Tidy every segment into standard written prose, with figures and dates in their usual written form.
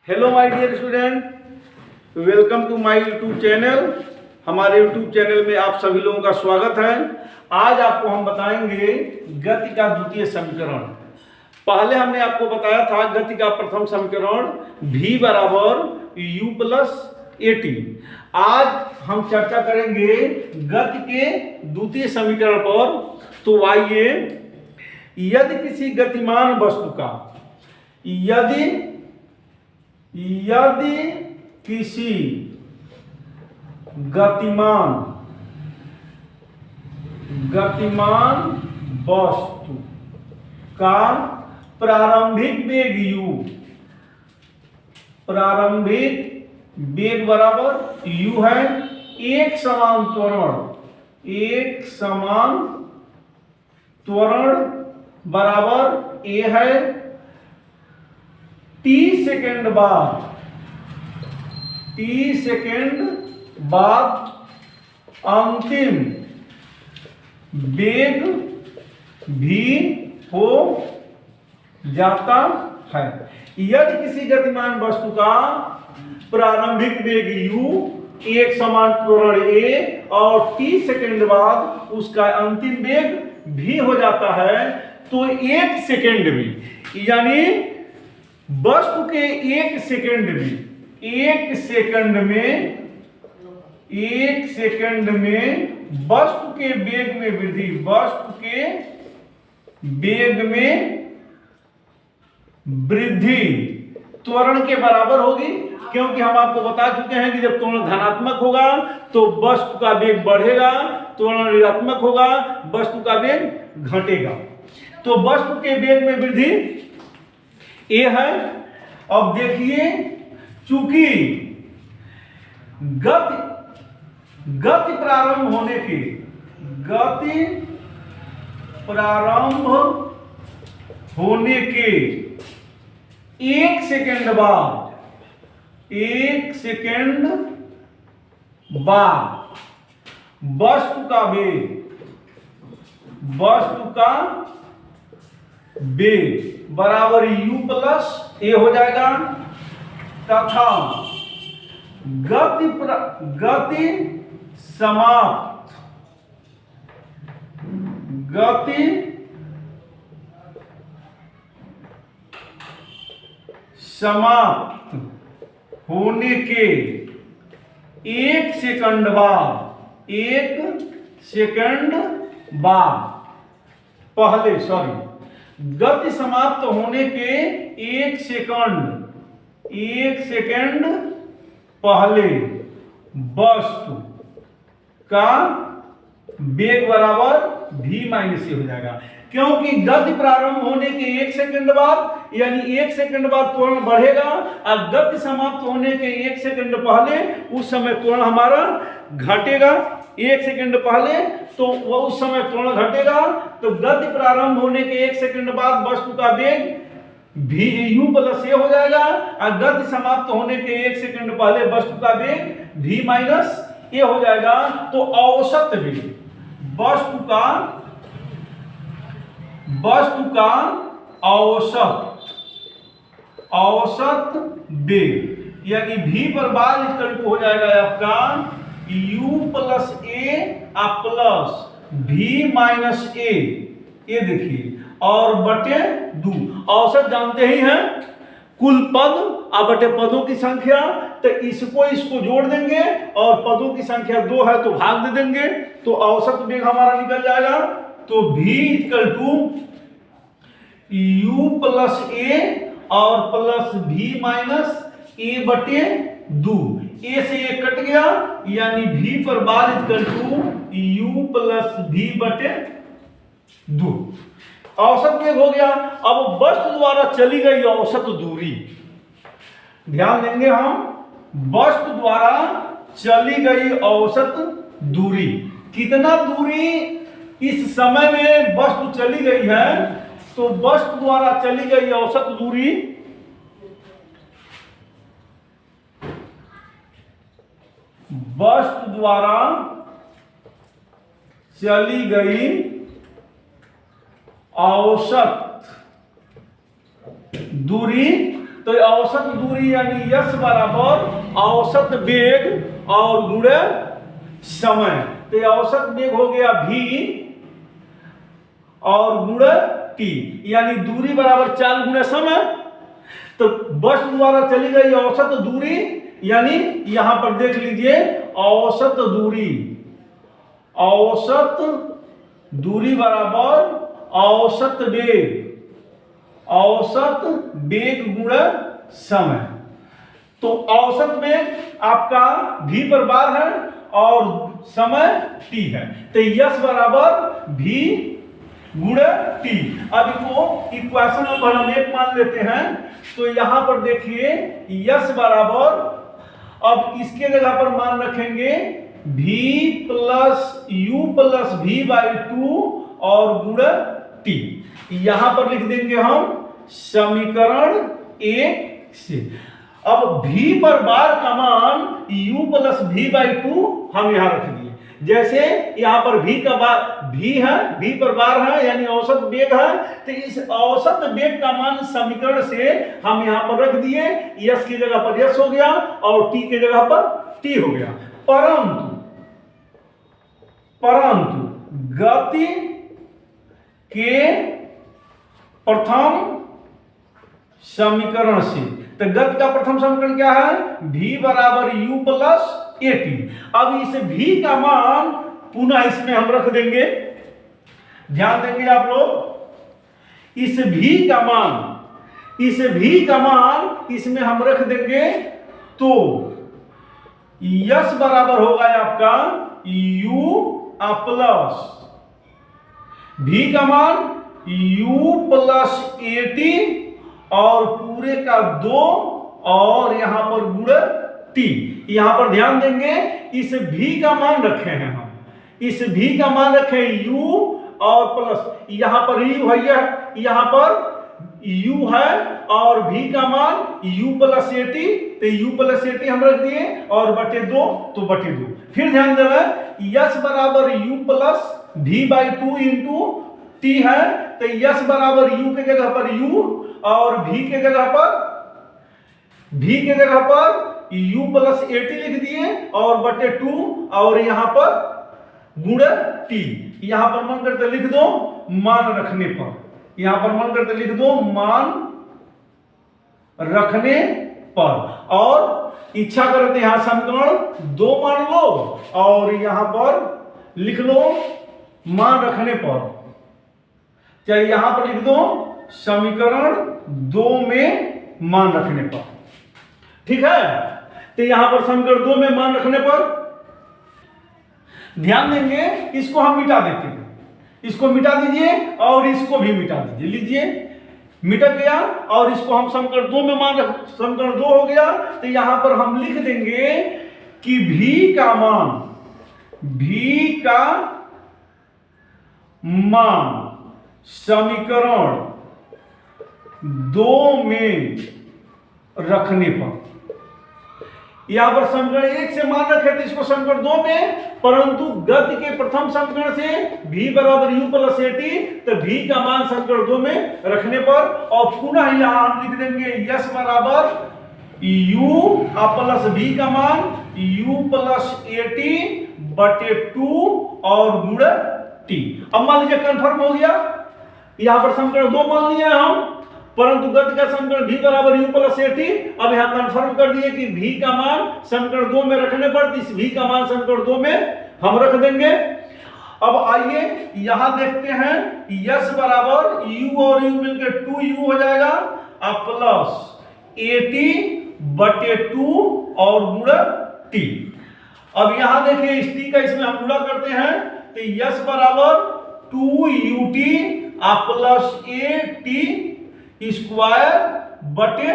Hello my dear student, welcome to my YouTube channel. हमारे YouTube channel में आप सभी लोगों का स्वागत है। आज आपको हम बताएंगे गति का द्वितीय समीकरण। पहले हमने आपको बताया था गति का प्रथम समीकरण v बराबर u प्लस at। आज हम चर्चा करेंगे गति के द्वितीय समीकरण पर। तो आइए, यदि किसी गतिमान वस्तु का यदि किसी गतिमान वस्तु का प्रारंभिक वेग u, प्रारंभिक वेग बराबर u है, एक समान त्वरण बराबर a है, t सेकेंड बाद अंतिम वेग भी हो जाता है। यदि किसी गतिमान वस्तु का प्रारंभिक वेग u, एक समान त्वरण a और t सेकेंड बाद उसका अंतिम वेग भी हो जाता है, तो एक सेकेंड में, यानी वस्तु के एक सेकंड में वस्तु के वेग में वृद्धि त्वरण के बराबर होगी। क्योंकि हम आपको बता चुके हैं कि जब त्वरण धनात्मक होगा तो वस्तु का वेग बढ़ेगा, त्वरण ऋणात्मक होगा वस्तु का वेग घटेगा। तो वस्तु के वेग में वृद्धि ए है। अब देखिए, चूंकि गति प्रारंभ होने के एक सेकंड बाद वस्तु का वेग बराबर u प्लस a हो जाएगा, तथा गति समाप्त होने के एक सेकंड बाद गति समाप्त होने के एक सेकंड पहले वस्तु का वेग बराबर v माइनस ए हो जाएगा। क्योंकि गति प्रारंभ होने के एक सेकंड बाद, यानी एक सेकंड बाद त्वरण बढ़ेगा, और गति समाप्त होने के एक सेकंड पहले उस समय त्वरण हमारा घटेगा। एक सेकंड पहले तो वह उस समय त्वरण घटेगा, तो गति प्रारंभ होने के एक सेकंड बाद वस्तु का वेग v u प्लस a हो जाएगा, और गति समाप्त होने के एक सेकंड पहले वस्तु का वेग v माइनस a हो जाएगा। तो औसत वेग वस्तु का औसत वेग, यानी v पर बाद इक्वल टू हो जाएगा आपका u plus a plus v minus a, ये देखिए, और बटे 2। औसत जानते ही हैं, कुल पद और बटे पदों की संख्या। तो इसको जोड़ देंगे और पदों की संख्या 2 है तो भाग दे देंगे, तो औसत वेग हमारा निकल जाएगा। तो v equal to u plus a और प्लस v माइनस a बटे 2। a से a कट गया, यानी v पर बाद equal to u plus v बटे 2। औसत वेग हो गया। अब वस्तु द्वारा चली गई औसत दूरी, ध्यान देंगे हम, वस्तु द्वारा चली गई औसत दूरी, कितना दूरी इस समय में वस्तु चली गई है। तो वस्तु द्वारा चली गई औसत दूरी औसत दूरी तो औसत दूरी यानी यस बराबर औसत वेग और गुणे समय। तो औसत वेग हो गया v और गुणे t, यानी दूरी बराबर 4 गुणे समय। तो बस द्वारा चली गई औसत दूरी, यानी यहां पर देख लीजिए औसत दूरी बराबर औसत वेग गुणे समय। तो औसत वेग आपका v पर बार है और समय t है, तो यस बराबर v गुणे t। अब इसको इक्वेशन नंबर हम 1 मान लेते हैं। तो यहां पर देखिए यस बराबर, अब इसके जगह पर मान रखेंगे v plus u plus v/2 और गुणे t। यहां पर लिख देंगे हम समीकरण 1 से। अब v पर बार का मान u प्लस v/2 हम यहां रख दिए। जैसे यहां पर v का बार v है, v पर बार है यानी औसत वेग है, तो इस औसत वेग का मान समीकरण से हम यहां पर रख दिए। यस की जगह पर यस हो गया और t की जगह पर t हो गया। परंतु गति के प्रथम समीकरण से, तो गति का प्रथम समीकरण क्या है? v बराबर u प्लस at। अब इस v का मान पुनः इसमें हम रख देंगे, ध्यान देंगे आप लोग। इस v का मान इसमें हम रख देंगे, तो यस बराबर होगा आपका u प्लस v का मान u प्लस at और पूरे का 2 और यहां पर गुणे t। यहां पर ध्यान देंगे इस v का मान रखे हैं हम, इस v का मान रखे u और प्लस यहां पर u है, यहां पर u है और v का मान u प्लस at, तो u प्लस at हम रख दिए और बटे 2 तो बटे 2। फिर ध्यान देना यस बराबर u plus v/2 into t है, तो यस बराबर u के जगह पर u और v के जगह पर u प्लस at लिख दिए और बटे 2 और यहां पर गुणे t। यहां पर मन करते लिख दो मान रखने पर, यहां पर मन करते लिख दो मान रखने पर, और इच्छा करते यहां समीकरण 2 मान लो और यहां पर लिख लो मान रखने पर। चाहे यहां पर लिख दो समीकरण 2 में मान रखने पर, ठीक है। तो यहां पर समीकरण 2 में मान रखने पर ध्यान देंगे, इसको हम मिटा देते हैं, इसको मिटा दीजिए और इसको भी मिटा दीजिए। लीजिए मिट गया और इसको हम समीकरण 2 में मान रख, समीकरण 2 हो गया। तो यहां पर हम लिख देंगे कि v का मान समीकरण 2 में रखने पर, यहां पर समीकरण 1 से मान रखे थे इसको समीकरण 2 में, परंतु गति के प्रथम समीकरण से v बराबर u प्लस at, तो v का मान समीकरण 2 में रखने पर, और पुनः यहां हम लिख देंगे यस बराबर u प्लस v का मान u प्लस at बटे 2 और गुणे t। अब मान लीजिए कंफर्म हो गया, यहां पर समीकरण 2 मान लिया हम, परंतु गति का समीकरण v बराबर u प्लस at। अब यहां कंफर्म कर दिए कि v का मान समीकरण 2 में रखने पर इस v का मान समीकरण 2 में हम रख देंगे। अब आइए यहां देखते हैं यस बराबर u और u मिलकर 2u हो जाएगा और प्लस at बटे 2 और गुणे t। अब यहां देखिए इस t का इसमें हम गुणा करते हैं, तो यस बराबर 2ut प्लस at स्क्वायर बटे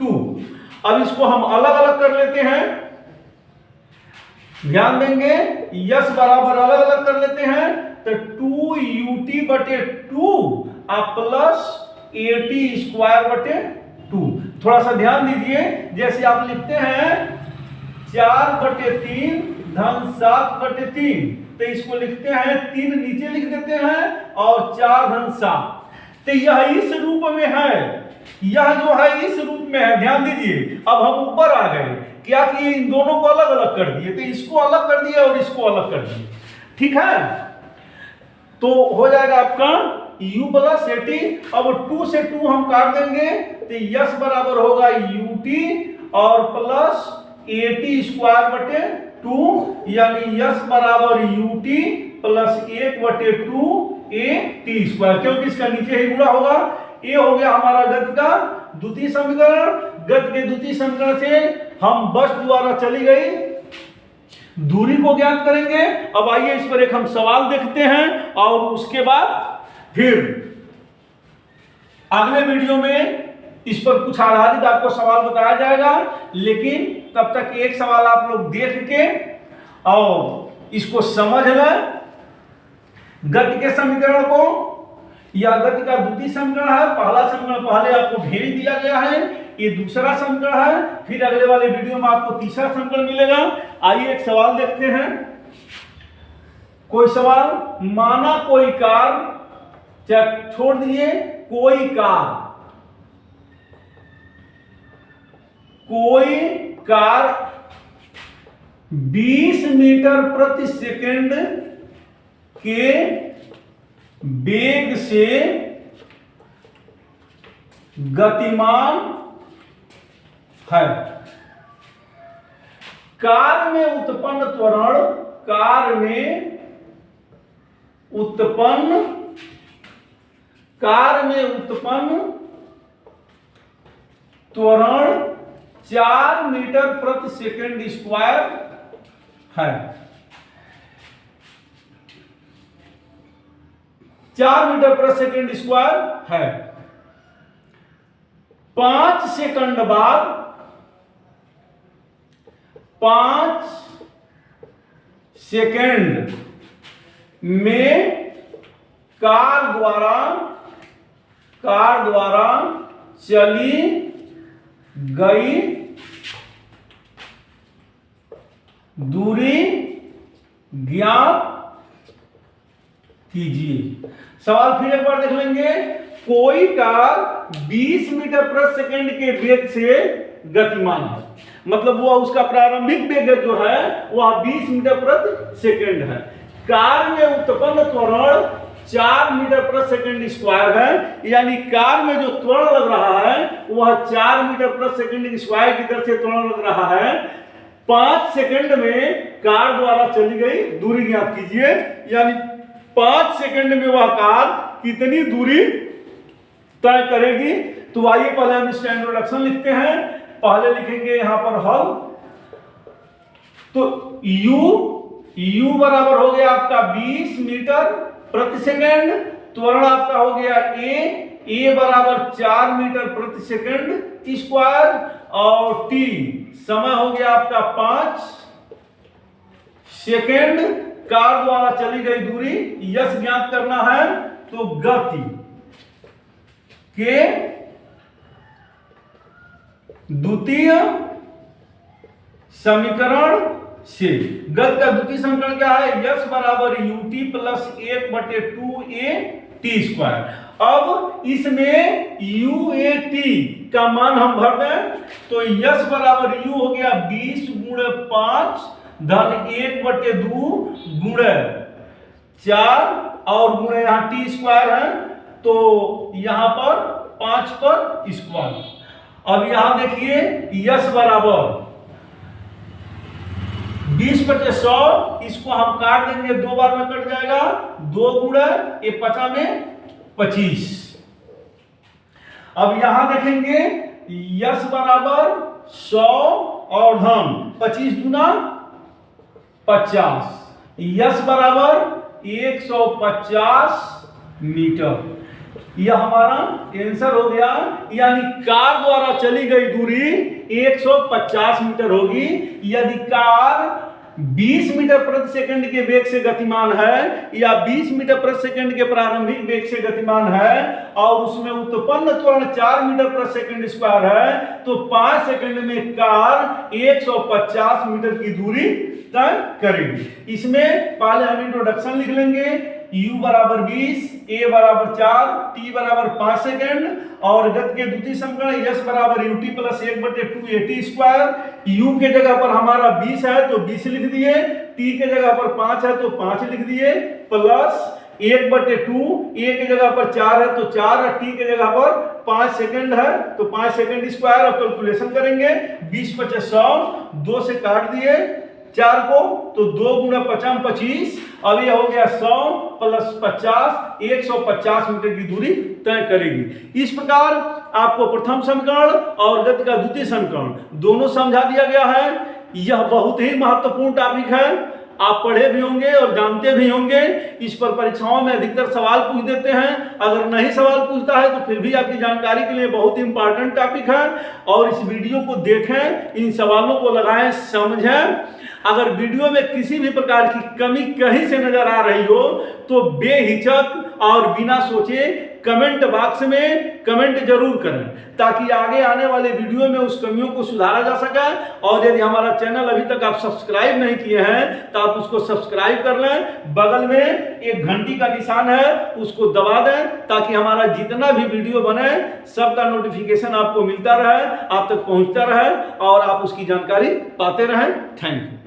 2। अब इसको हम अलग अलग कर लेते हैं, ध्यान देंगे यस बराबर अलग अलग कर लेते हैं, तो 2ut बटे 2 प्लस at स्क्वायर बटे 2। थोड़ा सा ध्यान दीजिए, जैसे आप लिखते हैं 4 बटे 3 धन 7 बटे 3, तो इसको लिखते हैं 3 नीचे लिख देते हैं और 4 धन 7। तो यह इस रूप में है, यह जो है इस रूप में है, ध्यान दीजिए। अब हम ऊपर आ गए, क्या किए, इन दोनों को अलग अलग कर दिए, तो इसको अलग कर दिए और इसको अलग कर दिए, ठीक है। तो हो जाएगा आपका u प्लस एटी। अब 2 से 2 हम काट देंगे तो यस बराबर होगा ut और प्लस एटी स्क्वायर बटे 2, यानी यस बराबर ut प्लस 1 बटे 2 at स्क्वायर, क्योंकि इसका नीचे ही गुणा होगा। ये हो गया हमारा गति का द्वितीय समीकरण। गति के द्वितीय समीकरण से हम वस्तु द्वारा चली गई दूरी को ज्ञात करेंगे। अब आइए इस पर एक हम सवाल देखते हैं और उसके बाद फिर अगले वीडियो में इस पर कुछ आधारित आपको सवाल बताया जाएगा। लेकिन तब तक एक सवाल आप लोग देख के और इसको समझ लें। गति के समीकरण को या गति का द्वितीय समीकरण है, पहला समीकरण पहले आपको भेज दिया गया है, ये दूसरा समीकरण है, फिर अगले वाले वीडियो में आपको तीसरा समीकरण मिलेगा। आइए एक सवाल देखते हैं। कोई सवाल, माना कोई कार, चाहे छोड़ दीजिए, कोई कार 20 मीटर प्रति सेकंड के वेग से गतिमान है। कार में उत्पन्न त्वरण 4 मीटर प्रति सेकंड स्क्वायर है। 4 मीटर प्रति सेकंड स्क्वायर है। 5 सेकंड बाद 5 सेकंड में कार द्वारा चली गई दूरी ज्ञात कीजिए। सवाल फिर एक बार देख लेंगे। कोई कार 20 मीटर प्रति सेकंड के वेग से गतिमान है, मतलब वह उसका प्रारंभिक वेग जो है वह 20 मीटर प्रति सेकंड है। कार में उत्पन्न त्वरण 4 मीटर प्रति सेकंड स्क्वायर है, यानी कार में जो त्वरण लग रहा है वह 4 मीटर प्रति सेकंड स्क्वायर की दर से त्वरण लग रहा है। 5 सेकंड में कार द्वारा चली गई दूरी ज्ञात कीजिए, यानी 5 सेकंड में वह कार कितनी दूरी तय करेगी। तो आइए पहले हम इसका इंट्रोडक्शन लिखते हैं। पहले लिखेंगे यहां पर हल। तो u बराबर हो गया आपका 20 मीटर प्रति सेकंड, त्वरण आपका हो गया a बराबर 4 मीटर प्रति सेकंड स्क्वायर, और t समय हो गया आपका 5 सेकंड। कार द्वारा चली गई दूरी यस ज्ञात करना है। तो गति के द्वितीय समीकरण से, गति का द्वितीय समीकरण क्या है, यस बराबर ut प्लस 1 बटे 2at स्क्वायर। अब इसमें uat का मान हम भर दें तो यस बराबर u हो गया 20 गुणे 5 धन 1 बटे 2 गुणे 4 और गुणे यहां t स्क्वायर है, तो यहां पर 5 पर स्क्वायर। अब यहां देखिए यस बराबर 20 बटे 100, इसको हम काट देंगे, 2 बार में कट जाएगा, 2 गुणे ये 50 में 25। अब यहां देखेंगे यस बराबर 100 और धन 25 गुना 50, यस बराबर 150 मीटर। यह हमारा आंसर हो गया, यानी कार द्वारा चली गई दूरी 150 मीटर होगी। यदि कार 20 मीटर प्रति सेकंड के वेग से गतिमान है या 20 मीटर प्रति सेकंड के प्रारंभिक वेग से गतिमान है और उसमें उत्पन्न त्वरण 4 मीटर प्रति सेकंड स्क्वायर है, तो 5 सेकंड में कार 150 मीटर की दूरी तय करेगी। इसमें पहले हम इंट्रोडक्शन लिख लेंगे। u बराबर 20, a बराबर 4, t बराबर 5 सेकेंड और गति के द्वितीय समीकरण s बराबर ut plus 1/2 at square. u के जगह पर हमारा 20 है तो 20 लिख दिए, t के जगह पर 5 है तो 5 लिख दिए, प्लस 1/2, a के जगह पर 4 है तो 4 और t के जगह पर 5 सेकंड है तो 5 सेकंड स्क्वायर। अब कैलकुलेशन करेंगे, 20 × 5 100, 2 से काट दिए 4 को तो 2 × 5 25। अब ये हो गया 100 प्लस 50, 150 मीटर की दूरी तय करेगी। इस प्रकार आपको प्रथम समीकरण और गति का द्वितीय समीकरण दोनों समझा दिया गया है। यह बहुत ही महत्वपूर्ण टॉपिक है, आप पढ़े भी होंगे और जानते भी होंगे। इस पर परीक्षाओं में अधिकतर सवाल पूछ देते हैं, अगर नहीं सवाल पूछता है तो फिर भी आपकी जानकारी के लिए बहुत ही इंपॉर्टेंट टॉपिक है। और इस वीडियो को देखें, इन सवालों को लगाएं, समझें। अगर वीडियो में किसी भी प्रकार की कमी कहीं से नजर आ रही हो तो बेहिचक और बिना सोचे कमेंट बॉक्स में कमेंट जरूर करें, ताकि आगे आने वाले वीडियो में उस कमियों को सुधारा जा सके। और यदि हमारा चैनल अभी तक आप सब्सक्राइब नहीं किए हैं तो आप उसको सब्सक्राइब कर लें, बगल में एक घंटी का निशान है उसको दबा दें, ताकि हमारा जितना भी वीडियो बने सबका नोटिफिकेशन आपको मिलता रहे, आप तक पहुंचता रहे और आप उसकी जानकारी पाते रहें। Thank you.